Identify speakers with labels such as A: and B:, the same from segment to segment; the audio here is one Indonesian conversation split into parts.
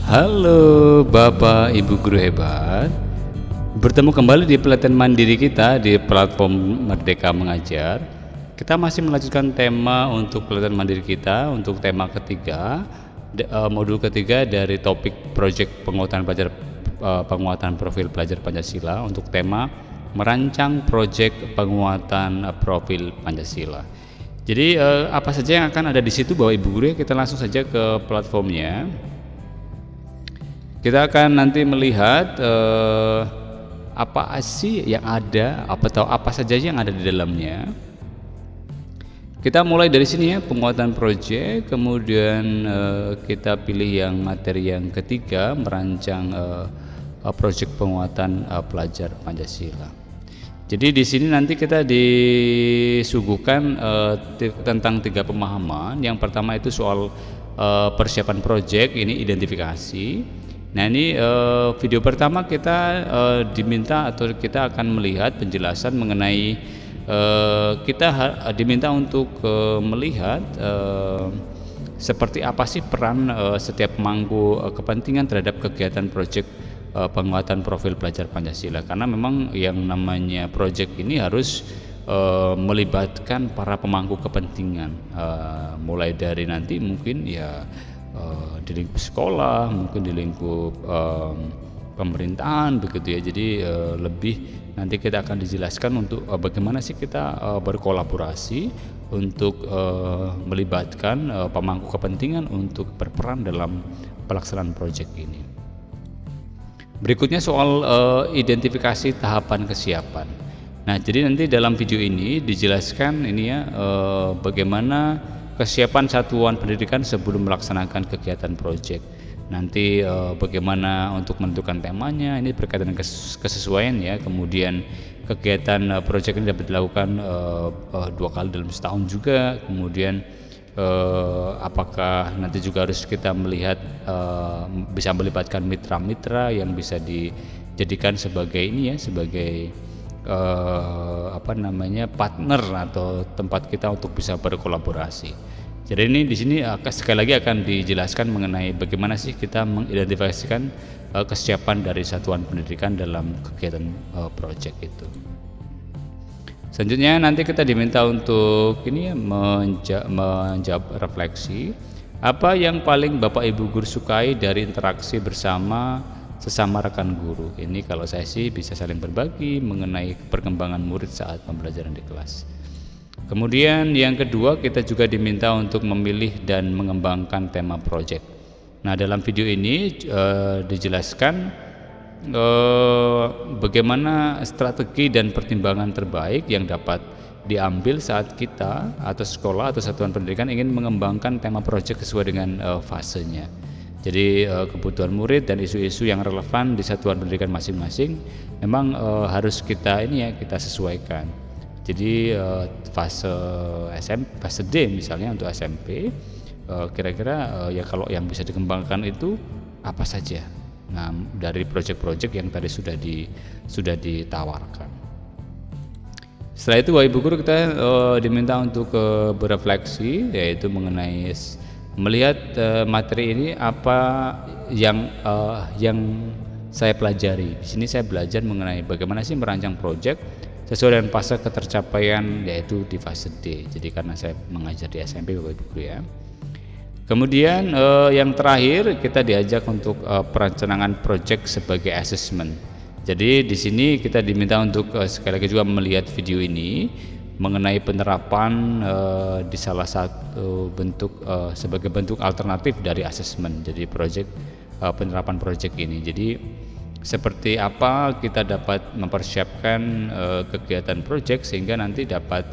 A: Halo Bapak Ibu guru hebat. Bertemu kembali di pelatihan mandiri kita di platform Merdeka Mengajar. Kita masih melanjutkan tema untuk pelatihan mandiri kita untuk tema ketiga, modul ketiga dari topik proyek penguatan profil pelajar Pancasila untuk tema merancang proyek penguatan profil Pancasila. Jadi apa saja yang akan ada di situ Bapak Ibu guru ya, kita langsung saja ke platformnya. Kita akan nanti melihat apa sih yang ada, apa saja yang ada di dalamnya. Kita mulai dari sini ya, penguatan proyek, kemudian kita pilih yang materi yang ketiga, merancang proyek penguatan pelajar Pancasila. Jadi di sini nanti kita disuguhkan tentang 3 pemahaman. Yang pertama itu soal persiapan proyek, ini identifikasi. Nah ini video pertama kita diminta atau kita akan melihat penjelasan mengenai kita diminta untuk melihat seperti apa sih peran setiap pemangku kepentingan terhadap kegiatan proyek penguatan profil pelajar Pancasila, karena memang yang namanya proyek ini harus melibatkan para pemangku kepentingan, mulai dari nanti mungkin ya di lingkup sekolah, mungkin di lingkup pemerintahan begitu ya. Jadi lebih nanti kita akan dijelaskan untuk bagaimana sih kita berkolaborasi untuk melibatkan pemangku kepentingan untuk berperan dalam pelaksanaan proyek ini. Berikutnya soal identifikasi tahapan kesiapan. Nah, jadi nanti dalam video ini dijelaskan ini ya bagaimana kesiapan satuan pendidikan sebelum melaksanakan kegiatan proyek. Nanti bagaimana untuk menentukan temanya, ini berkaitan dengan kesesuaian ya. Kemudian kegiatan proyek ini dapat dilakukan 2 kali dalam setahun juga. Kemudian apakah nanti juga harus kita melihat bisa melibatkan mitra-mitra yang bisa dijadikan sebagai ini ya, sebagai partner atau tempat kita untuk bisa berkolaborasi. Jadi ini di sini sekali lagi akan dijelaskan mengenai bagaimana sih kita mengidentifikasikan kesiapan dari satuan pendidikan dalam kegiatan proyek itu. Selanjutnya nanti kita diminta untuk ini ya, menjawab refleksi. Apa yang paling Bapak Ibu guru sukai dari interaksi bersama sesama rekan guru? Ini kalau saya sih bisa saling berbagi mengenai perkembangan murid saat pembelajaran di kelas. Kemudian yang kedua, kita juga diminta untuk memilih dan mengembangkan tema proyek. Nah, dalam video ini dijelaskan bagaimana strategi dan pertimbangan terbaik yang dapat diambil saat kita atau sekolah atau satuan pendidikan ingin mengembangkan tema proyek sesuai dengan fasenya. Jadi kebutuhan murid dan isu-isu yang relevan di satuan pendidikan masing-masing memang harus kita sesuaikan. Jadi fase D misalnya untuk SMP, kira-kira ya kalau yang bisa dikembangkan itu apa saja. Nah, dari proyek-proyek yang tadi sudah ditawarkan. Setelah itu Bapak Ibu guru kita diminta untuk berefleksi, yaitu mengenai melihat materi ini apa yang saya pelajari. Di sini saya belajar mengenai bagaimana sih merancang proyek sesuai dengan fase ketercapaian, yaitu di fase D. Jadi karena saya mengajar di SMP Bapak Ibu guru ya. Kemudian yang terakhir kita diajak untuk perencanaan proyek sebagai assessment. Jadi di sini kita diminta untuk sekali lagi juga melihat video ini mengenai penerapan di salah satu bentuk sebagai bentuk alternatif dari assessment. Jadi penerapan proyek ini. Jadi seperti apa kita dapat mempersiapkan kegiatan proyek sehingga nanti dapat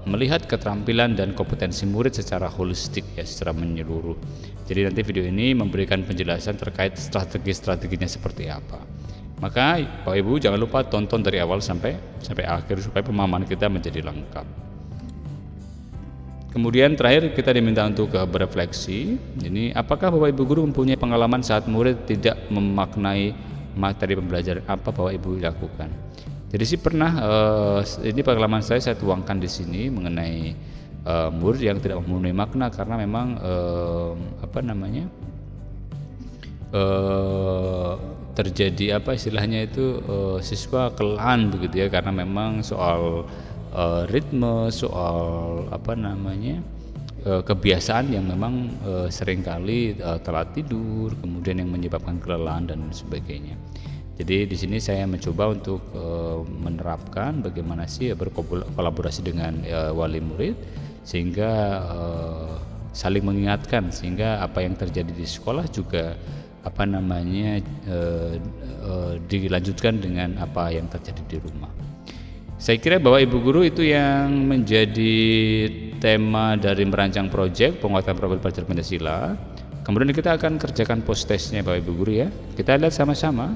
A: melihat keterampilan dan kompetensi murid secara holistik ya, secara menyeluruh. Jadi nanti video ini memberikan penjelasan terkait strategi-strateginya seperti apa. Maka Bapak Ibu jangan lupa tonton dari awal sampai akhir supaya pemahaman kita menjadi lengkap. Kemudian terakhir kita diminta untuk berefleksi. Ini apakah Bapak Ibu guru mempunyai pengalaman saat murid tidak memaknai materi pembelajaran, apa Bapak Ibu lakukan? Jadi sih pernah ini pengalaman saya tuangkan di sini mengenai murid yang tidak memenuhi makna karena memang eh, terjadi apa istilahnya itu, siswa kelelahan begitu ya, karena memang soal ritme, soal apa namanya, kebiasaan yang memang seringkali telat tidur, kemudian yang menyebabkan kelelahan dan sebagainya. Jadi di sini saya mencoba untuk menerapkan bagaimana sih berkolaborasi dengan wali murid, sehingga saling mengingatkan, sehingga apa yang terjadi di sekolah juga apa namanya dilanjutkan dengan apa yang terjadi di rumah. Saya kira Bapak Ibu Guru itu yang menjadi tema dari merancang proyek penguatan profil pelajar Pancasila. Kemudian kita akan kerjakan post testnya Bapak Ibu Guru ya. Kita lihat sama-sama.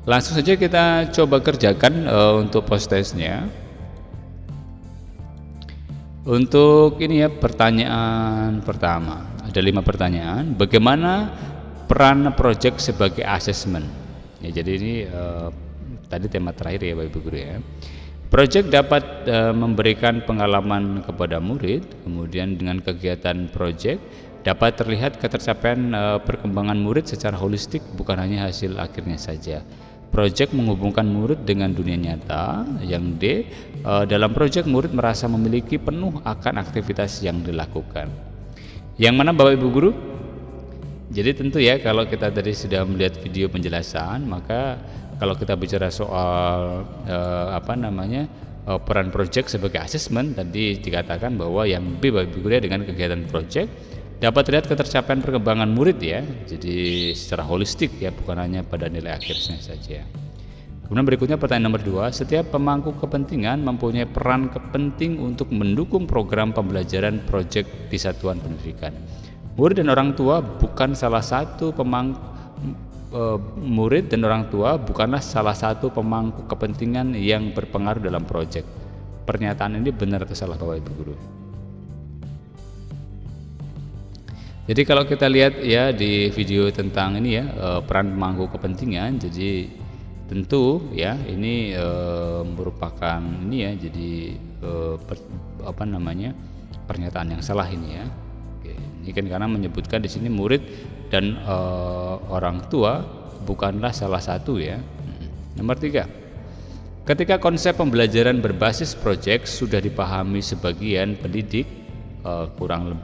A: Langsung saja kita coba kerjakan untuk post testnya. Untuk ini ya, pertanyaan pertama. Ada 5 pertanyaan. Bagaimana peran proyek sebagai asesmen? Ya, jadi ini tadi tema terakhir ya Bapak Ibu Guru ya. Proyek dapat memberikan pengalaman kepada murid, kemudian dengan kegiatan proyek dapat terlihat ketercapaian perkembangan murid secara holistik, bukan hanya hasil akhirnya saja. Proyek menghubungkan murid dengan dunia nyata. Yang D, dalam proyek murid merasa memiliki penuh akan aktivitas yang dilakukan. Yang mana Bapak Ibu Guru? Jadi tentu ya, kalau kita tadi sudah melihat video penjelasan, maka kalau kita bicara soal apa namanya, peran proyek sebagai asesmen, tadi dikatakan bahwa yang B Bapak Ibu Guru dengan kegiatan proyek dapat terlihat ketercapaian perkembangan murid ya, jadi secara holistik ya, bukan hanya pada nilai akhirnya saja. Kemudian berikutnya pertanyaan nomor 2, setiap pemangku kepentingan mempunyai peran penting untuk mendukung program pembelajaran proyek di satuan pendidikan. Murid dan orang tua bukan salah satu murid dan orang tua bukanlah salah satu pemangku kepentingan yang berpengaruh dalam proyek. Pernyataan ini benar atau salah Bapak Ibu Guru? Jadi kalau kita lihat ya di video tentang ini ya, peran pemangku kepentingan, jadi tentu ya ini merupakan ini ya, jadi apa namanya, pernyataan yang salah ini ya. Oke, ini kan karena menyebutkan di sini murid dan orang tua bukanlah salah satu ya. Nomor 3, ketika konsep pembelajaran berbasis proyek sudah dipahami sebagian pendidik, kurang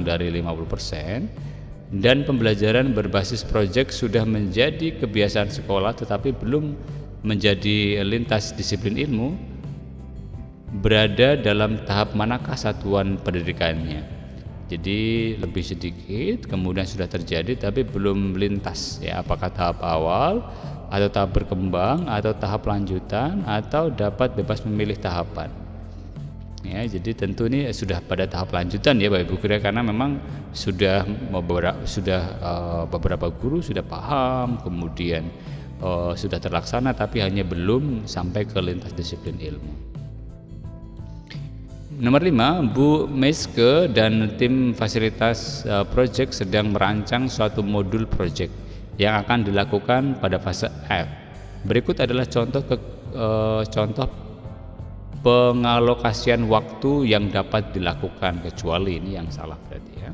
A: dari 50%, dan pembelajaran berbasis proyek sudah menjadi kebiasaan sekolah tetapi belum menjadi lintas disiplin ilmu, berada dalam tahap manakah satuan pendidikannya? Jadi lebih sedikit, kemudian sudah terjadi tapi belum lintas ya, apakah tahap awal atau tahap berkembang atau tahap lanjutan atau dapat bebas memilih tahapan. Ya, jadi tentu ini sudah pada tahap lanjutan ya Bapak Ibu Guru, karena memang sudah beberapa guru sudah paham, kemudian sudah terlaksana tapi hanya belum sampai ke lintas disiplin ilmu. Nomor 5, Bu Meske dan tim fasilitas proyek sedang merancang suatu modul proyek yang akan dilakukan pada fase F. Berikut adalah contoh pengalokasian waktu yang dapat dilakukan, kecuali ini yang salah berarti ya.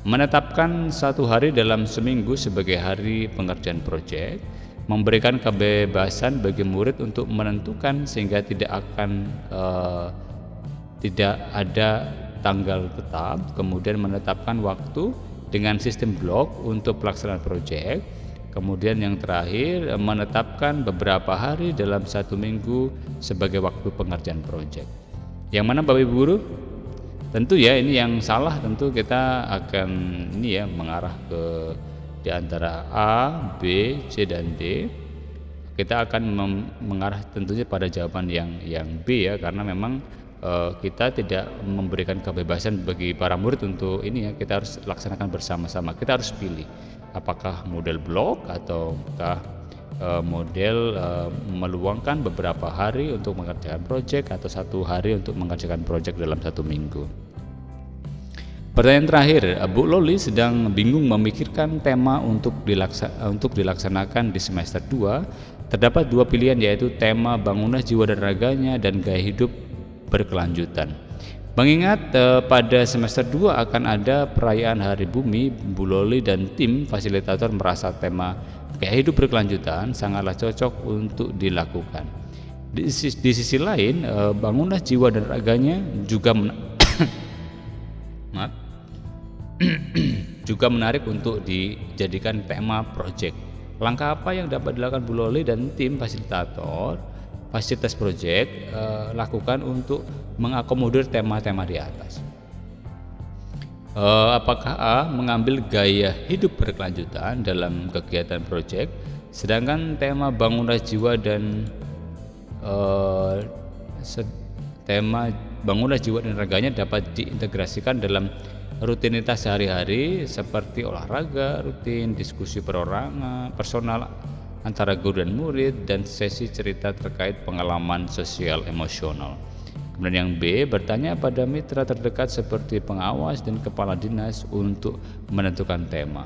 A: Menetapkan 1 hari dalam seminggu sebagai hari pengerjaan proyek, memberikan kebebasan bagi murid untuk menentukan sehingga tidak ada tanggal tetap, kemudian menetapkan waktu dengan sistem blok untuk pelaksanaan proyek. Kemudian yang terakhir, menetapkan beberapa hari dalam 1 minggu sebagai waktu pengerjaan proyek. Yang mana Bapak Ibu Guru? Tentu ya ini yang salah, tentu kita akan ini ya mengarah ke di antara A, B, C dan D. Kita akan mengarah tentunya pada jawaban yang B ya, karena memang kita tidak memberikan kebebasan bagi para murid untuk ini ya, kita harus laksanakan bersama-sama. Kita harus pilih apakah model blok ataukah model meluangkan beberapa hari untuk mengerjakan proyek atau 1 hari untuk mengerjakan proyek dalam 1 minggu. Pertanyaan terakhir, Bu Loli sedang bingung memikirkan tema untuk dilaksanakan di semester 2. Terdapat 2 pilihan, yaitu tema bangunlah jiwa dan raganya dan gaya hidup berkelanjutan. Mengingat pada semester 2 akan ada perayaan Hari Bumi, Bu Loli dan tim fasilitator merasa tema gaya hidup berkelanjutan sangatlah cocok untuk dilakukan. Di sisi lain, bangunlah jiwa dan raganya juga maaf, juga menarik untuk dijadikan tema proyek. Langkah apa yang dapat dilakukan Bu Loli dan tim fasilitas proyek lakukan untuk mengakomodir tema-tema di atas? Apakah A. mengambil gaya hidup berkelanjutan dalam kegiatan proyek, sedangkan tema bangunlah jiwa dan tema bangunlah jiwa dan raganya dapat diintegrasikan dalam rutinitas sehari-hari seperti olahraga rutin, diskusi perorangan, personal antara guru dan murid, dan sesi cerita terkait pengalaman sosial emosional. Kemudian yang B, bertanya pada mitra terdekat seperti pengawas dan kepala dinas untuk menentukan tema.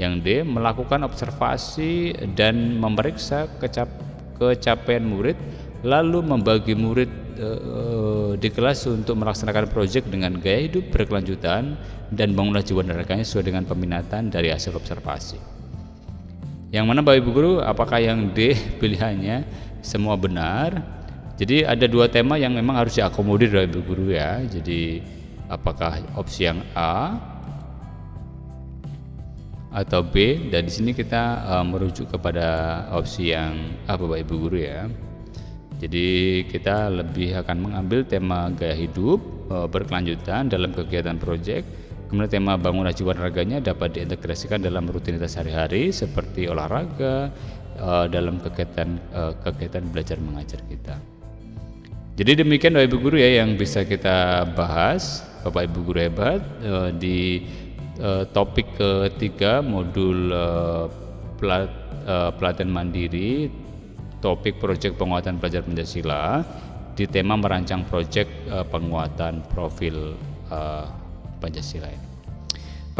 A: Yang D, melakukan observasi dan memeriksa kecapaian murid, lalu membagi murid di kelas untuk melaksanakan proyek dengan gaya hidup berkelanjutan dan bangunlah jiwa dan raganya sesuai dengan peminatan dari hasil observasi. Yang mana Bapak Ibu Guru, apakah yang D pilihannya semua benar? Jadi ada dua tema yang memang harus diakomodir Bapak Ibu Guru ya. Jadi apakah opsi yang A atau B? Dan di sini kita merujuk kepada opsi yang A Bapak Ibu Guru ya. Jadi kita lebih akan mengambil tema gaya hidup berkelanjutan dalam kegiatan proyek. Kemudian tema bangunlah jiwa dan raganya dapat diintegrasikan dalam rutinitas sehari-hari seperti olahraga dalam kegiatan belajar mengajar kita. Jadi demikian Bapak Ibu Guru ya yang bisa kita bahas, Bapak Ibu Guru hebat, di topik ketiga modul pelatihan mandiri, topik proyek penguatan pelajar Pancasila di tema merancang proyek penguatan profil Pancasila.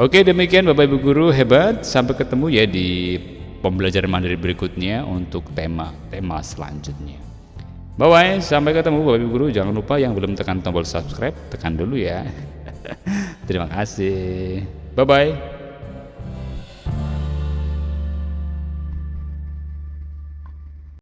A: Oke, demikian Bapak Ibu Guru hebat, sampai ketemu ya di pembelajaran mandiri berikutnya untuk tema selanjutnya. Bye-bye, sampai ketemu Bapak Ibu Guru. Jangan lupa yang belum tekan tombol subscribe, tekan dulu ya. Terima kasih. Bye-bye.